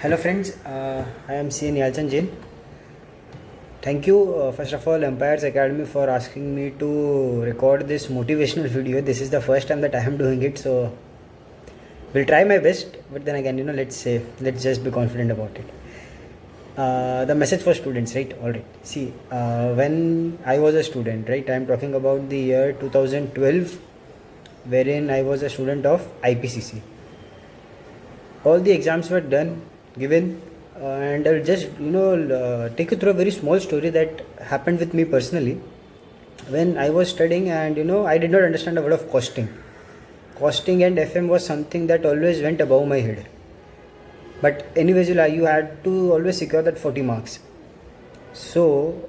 Hello friends, I am CN Yalchan Jain. Thank you first of all Empires Academy for asking me to record this motivational video. This is the first time that I am doing it, so we'll try my best, but then again let's just be confident about it. The message for students, right? Alright, see, when I was a student, right, I am talking about the year 2012, wherein I was a student of IPCC. All the exams were done, given, and I'll just take you through a very small story that happened with me personally. When I was studying, and I did not understand a word of costing. Costing and FM was something that always went above my head. But anyways, you had to always secure that 40 marks. So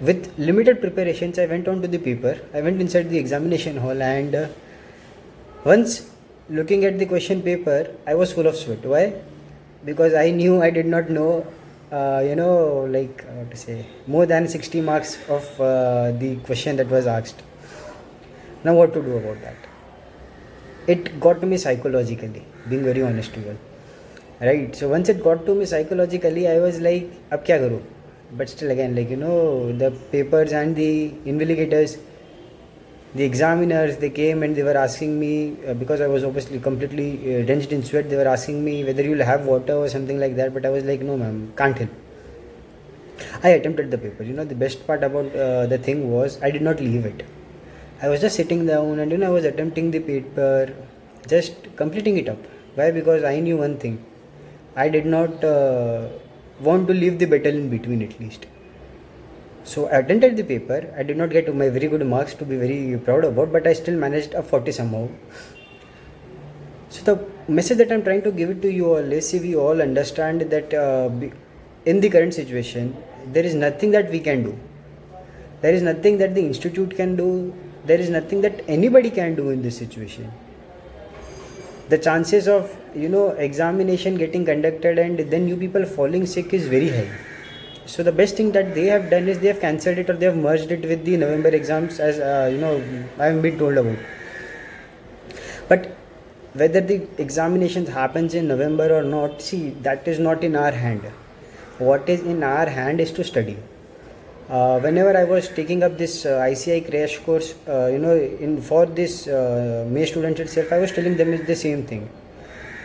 with limited preparations, I went on to the paper. I went inside the examination hall, and once looking at the question paper, I was full of sweat. Why? Because I knew I did not know, more than 60 marks of the question that was asked. Now, what to do about that? It got to me psychologically, being very honest to you. Right? So, once it got to me psychologically, I was like, ab kya karu? But still, again, the papers and the invigilators, the examiners, they came and they were asking me, because I was obviously completely drenched in sweat, they were asking me whether you'll have water or something like that. But I was like, no ma'am, can't help. I attempted the paper. The best part about the thing was I did not leave it. I was just sitting down, and I was attempting the paper, just completing it up. Why? Because I knew one thing. I did not want to leave the battle in between, at least. So I attended the paper. I did not get my very good marks to be very proud about, but I still managed a 40 somehow. So the message that I'm trying to give it to you all is, we all understand that in the current situation, there is nothing that we can do. There is nothing that the institute can do. There is nothing that anybody can do in this situation. The chances of examination getting conducted and then you people falling sick is very high. So the best thing that they have done is they have cancelled it, or they have merged it with the November exams, as I have been told about. But whether the examinations happens in November or not, see, that is not in our hand. What is in our hand is to study. Whenever I was taking up this ICI crash course, for this May students itself, I was telling them the same thing.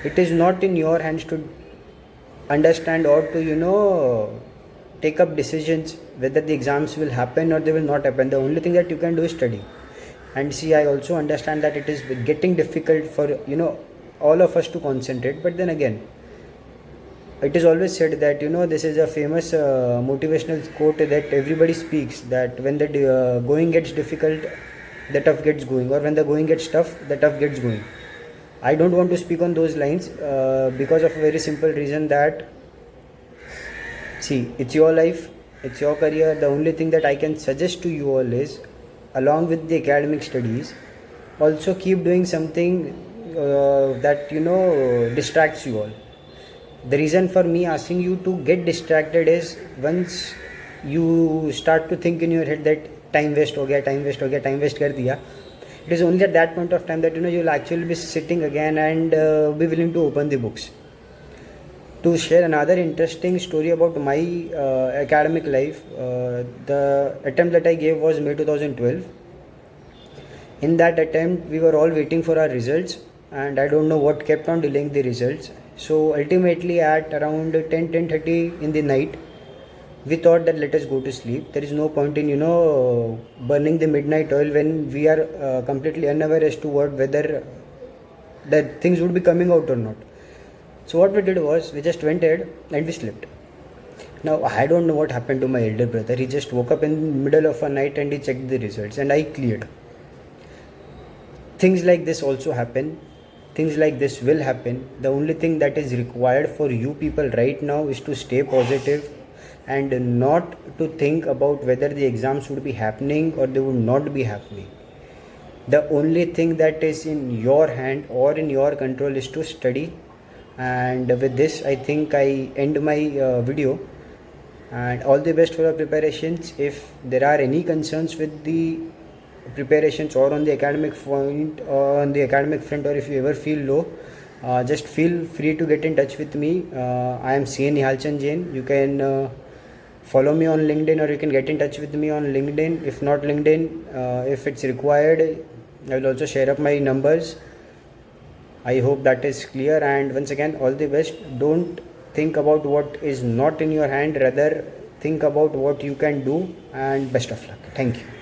It is not in your hands to understand or to take up decisions whether the exams will happen or they will not happen. The only thing that you can do is study. And see, I also understand that it is getting difficult for all of us to concentrate. But then again, it is always said that this is a famous motivational quote that everybody speaks, that when the going gets difficult, the tough gets going, or when the going gets tough, the tough gets going. I don't want to speak on those lines because of a very simple reason that, see, it's your life, it's your career. The only thing that I can suggest to you all is, along with the academic studies, also keep doing something that distracts you all. The reason for me asking you to get distracted is, once you start to think in your head that time waste ho gaya, time waste kar diya, it is only at that point of time that you'll actually be sitting again and be willing to open the books. To share another interesting story about my academic life, the attempt that I gave was May 2012. In that attempt, we were all waiting for our results, and I don't know what kept on delaying the results. So ultimately, at around 10:30 in the night, we thought that let us go to sleep. There is no point in burning the midnight oil when we are completely unaware as to whether the things would be coming out or not. So what we did was, we just went ahead and we slept. Now I don't know what happened to my elder brother. He just woke up in the middle of a night and he checked the results, and I cleared. Things like this also happen. Things like this will happen. The only thing that is required for you people right now is to stay positive and not to think about whether the exams would be happening or they would not be happening. The only thing that is in your hand or in your control is to study. And with this, I think I end my video, and all the best for your preparations. If there are any concerns with the preparations or on the academic front, or if you ever feel low, Just feel free to get in touch with me. I am CA Nihalchand Jain. You can follow me on LinkedIn, or you can get in touch with me on LinkedIn. If not LinkedIn, if it's required, I will also share up my numbers. I hope that is clear, and once again, all the best. Don't think about what is not in your hand, rather think about what you can do, and best of luck. Thank you.